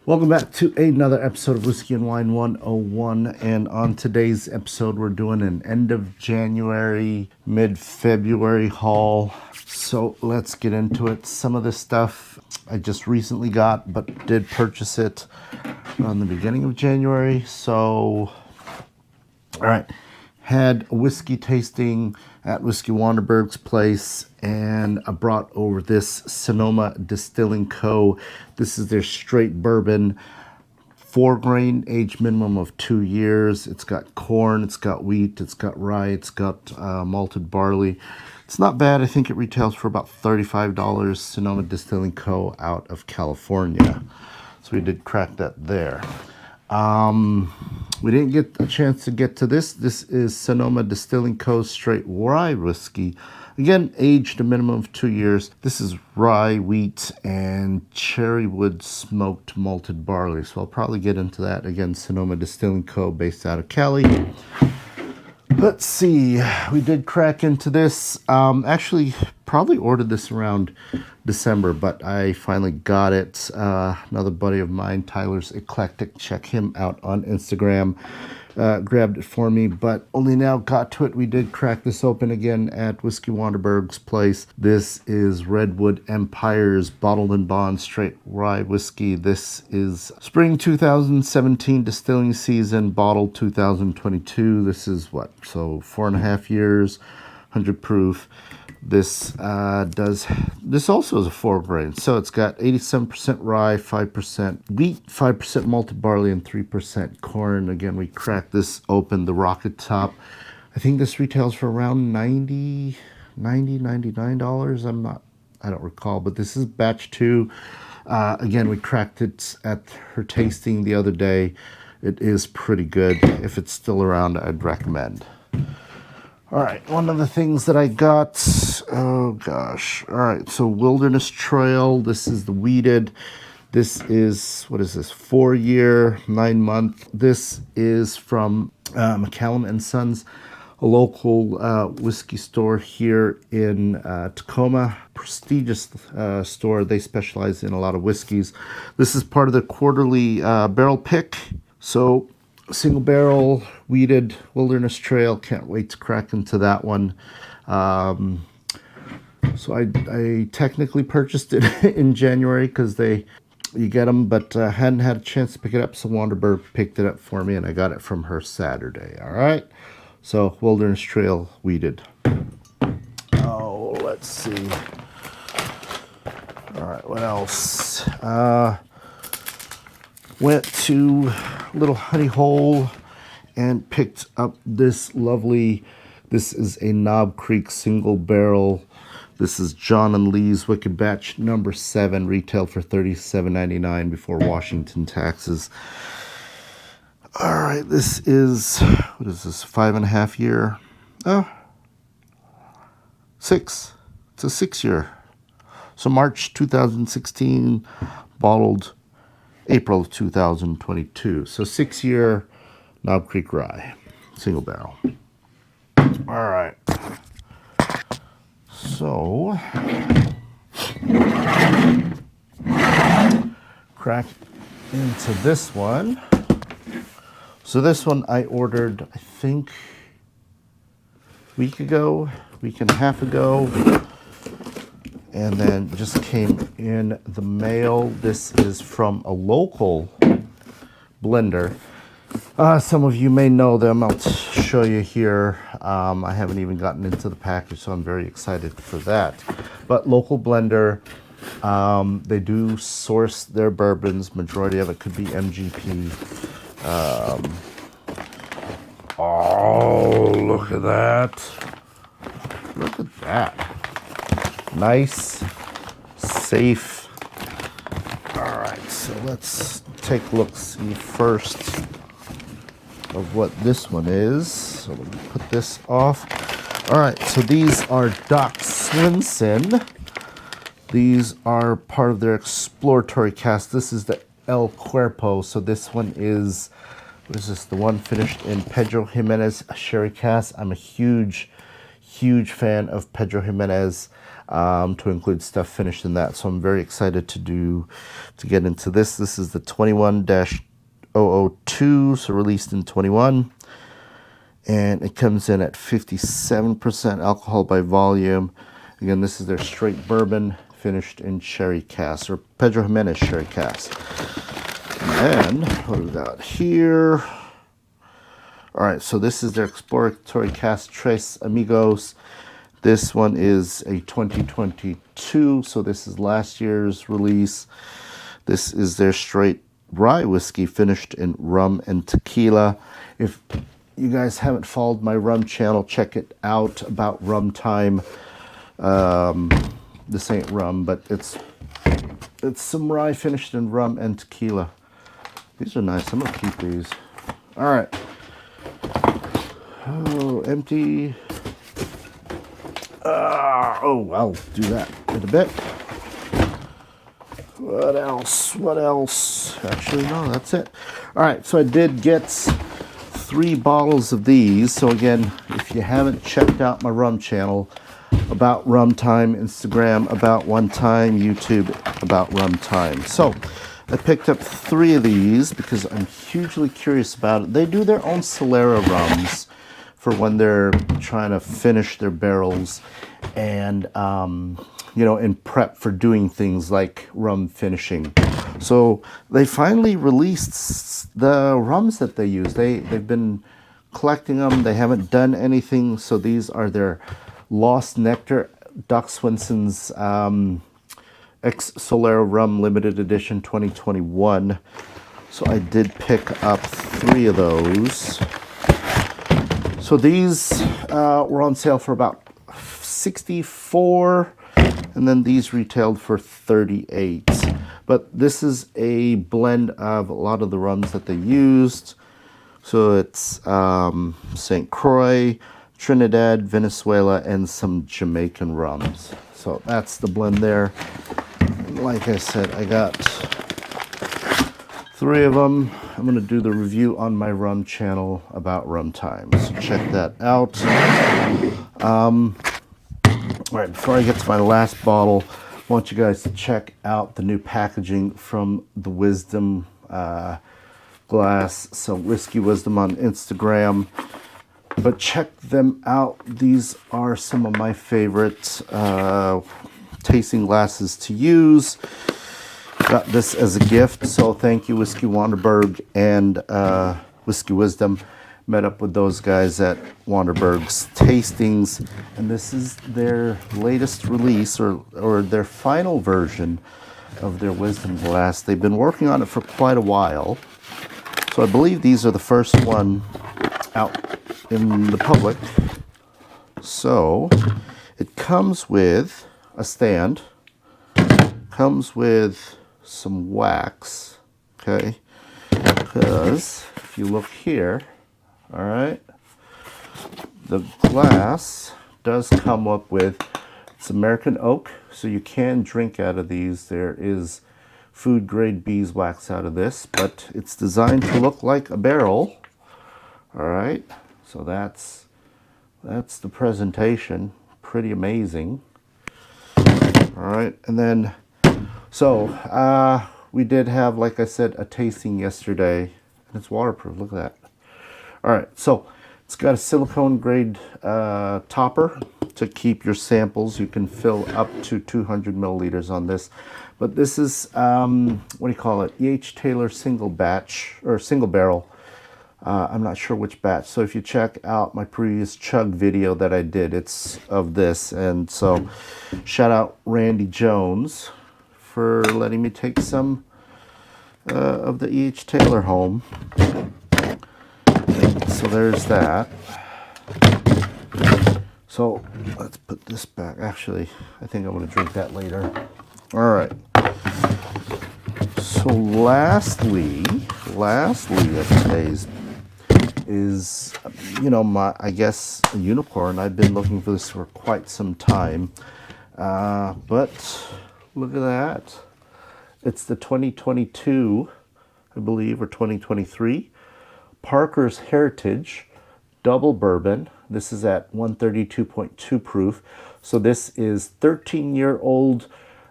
Welcome back to another episode of Whiskey and Wine 101. And on today's episode, we're doing an end of January, mid-February haul. So let's get into it. Some of this stuff I just recently got, but did purchase it on the beginning of January. So, all right. Had a whiskey tasting at Whiskey Wanderberg's place, and I brought over this Sonoma Distilling Co. This is their straight bourbon, 4-grain, age minimum of 2 years. It's got corn, it's got wheat, it's got rye, it's got malted barley. It's not bad. I think it retails for about $35. Sonoma Distilling Co. out of California. So we did crack that there. We didn't get a chance to get to this. This is Sonoma Distilling Co. Straight Rye whiskey. Again, aged a minimum of 2 years. This is rye, wheat, and cherry wood smoked malted barley. So I'll probably get into that. Again, Sonoma Distilling Co. based out of Cali. Let's see. We did crack into this. Actually, probably ordered this around December, but I finally got it. Another buddy of mine, Tyler's Eclectic, check him out on Instagram. Grabbed it for me, but only now got to it. We did crack this open again at Whiskey Wanderberg's place. This is Redwood Empire's Bottled and Bond Straight Rye whiskey. This is spring 2017 distilling season, bottled 2022. This is what? So 4.5 years, 100 proof. This also is a 4-grain, so it's got 87% rye, 5% wheat, 5% malted barley, and 3% corn. Again, we cracked this open, the rocket top. I think this retails for around $99. I don't recall, but this is batch 2. Again, we cracked it at her tasting the other day. It is pretty good. If it's still around, I'd recommend. All right, one of the things that I got, oh gosh. All right, so Wilderness Trail, this is the wheated. This is, what is this, 4-year, 9-month. This is from McCallum and Sons, a local whiskey store here in Tacoma. Prestigious store. They specialize in a lot of whiskeys. This is part of the quarterly barrel pick. So single barrel, wheated, Wilderness Trail. Can't wait to crack into that one. So I technically purchased it in January because you get them, but hadn't had a chance to pick it up. So Wanderberg picked it up for me, and I got it from her Saturday. All right. So Wilderness Trail, wheated. Oh, let's see. All right, what else? Went to Little Honey Hole and picked up this is a Knob Creek single barrel. This is John and Lee's Wicked Batch number 7, retailed for $37.99 before Washington taxes. All right, this is, what is this, 5.5 year? Oh, 6. It's a 6-year. So March 2016, bottled April of 2022. So 6-year Knob Creek Rye, single barrel. All right. So, crack into this one. So this one I ordered, I think, a week and a half ago. And then just came in the mail. This is from a local blender. Some of you may know them. I'll show you here. I haven't even gotten into the package, so I'm very excited for that. But local blender, they do source their bourbons. Majority of it could be MGP. Oh, look at that. Look at that. Nice, safe. All right, so let's take a look, see first of what this one is. So let me put this off. All right, so these are Doc Swenson. These are part of their exploratory cask. This is the El Cuerpo. So this one is, what is this? The one finished in Pedro Jimenez sherry cask. I'm a huge fan of Pedro Jimenez. to include stuff finished in that. So I'm very excited to get into this. This is the 21-002, so released in 21. And it comes in at 57% alcohol by volume. Again, this is their straight bourbon finished in sherry cask, or Pedro Jimenez sherry cask. And what do we got here? All right, so this is their exploratory cask, Tres Amigos. This one is a 2022, so this is last year's release. This is their straight rye whiskey finished in rum and tequila. If you guys haven't followed my rum channel, check it out, about rum time. This ain't rum, but it's some rye finished in rum and tequila. These are nice. I'm gonna keep these. All right. Oh, empty. Oh, I'll do that in a bit. What else? What else? Actually, no, that's it. All right, so I did get 3 bottles of these. So again, if you haven't checked out my rum channel, About Rum Time, Instagram, About One Time, YouTube, About Rum Time. So I picked up 3 of these because I'm hugely curious about it. They do their own Solera rums for when they're trying to finish their barrels and, you know, in prep for doing things like rum finishing. So they finally released the rums that they use. They've been collecting them. They haven't done anything. So these are their Lost Nectar, Doc Swenson's Ex Solera Rum Limited Edition 2021. So I did pick up 3 of those. So these were on sale for about $64, and then these retailed for $38. But this is a blend of a lot of the rums that they used. So it's St. Croix, Trinidad, Venezuela, and some Jamaican rums. So that's the blend there. And like I said, I got 3 of them. I'm going to do the review on my rum channel, About Rum Time. So check that out. All right, before I get to my last bottle, I want you guys to check out the new packaging from the Wisdom glass. So Whiskey Wisdom on Instagram. But check them out. These are some of my favorite tasting glasses to use. Got this as a gift, so thank you, Whiskey Wanderberg and Whiskey Wisdom. Met up with those guys at Wanderberg's Tastings, and this is their latest release, or their final version of their Wisdom glass. They've been working on it for quite a while, so I believe these are the first one out in the public. So it comes with a stand, comes with some wax, okay, because if you look here, all right, the glass does come up with, it's American oak, so you can drink out of these. There is food grade beeswax out of this, but it's designed to look like a barrel. All right, so that's the presentation. Pretty amazing. All right, and then so we did have, like I said, a tasting yesterday, and it's waterproof. Look at that. All right, so it's got a silicone grade topper to keep your samples. You can fill up to 200 milliliters on this, but this is what do you call it? E.H. Taylor single batch, or single barrel. I'm not sure which batch. So if you check out my previous chug video that I did, it's of this. And so shout out Randy Jones for letting me take some of the E.H. Taylor home. So there's that. So let's put this back. Actually, I think I'm going to drink that later. All right. So lastly of today's is, you know, I guess a unicorn. I've been looking for this for quite some time. But look at that. It's the 2022, I believe, or 2023 Parker's Heritage Double Bourbon. This is at 132.2 proof. So this is 13-year-old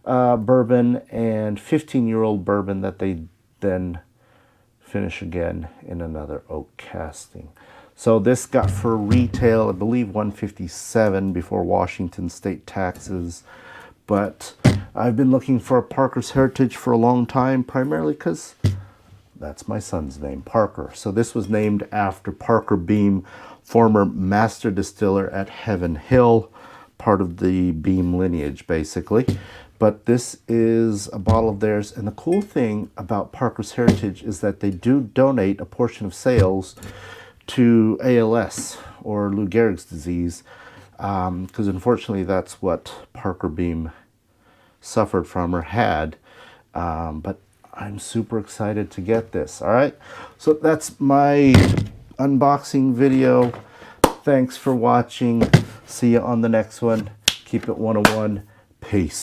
bourbon and 15-year-old bourbon that they then finish again in another oak casting. So this got for retail, I believe, $157 before Washington state taxes. But I've been looking for a Parker's Heritage for a long time, primarily because that's my son's name, Parker. So this was named after Parker Beam, former master distiller at Heaven Hill, part of the Beam lineage, basically. But this is a bottle of theirs. And the cool thing about Parker's Heritage is that they do donate a portion of sales to ALS, or Lou Gehrig's disease, because unfortunately that's what Parker Beam suffered from or had. But I'm super excited to get this. All right, so that's my unboxing video. Thanks for watching. See you on the next one. Keep it 101. Peace.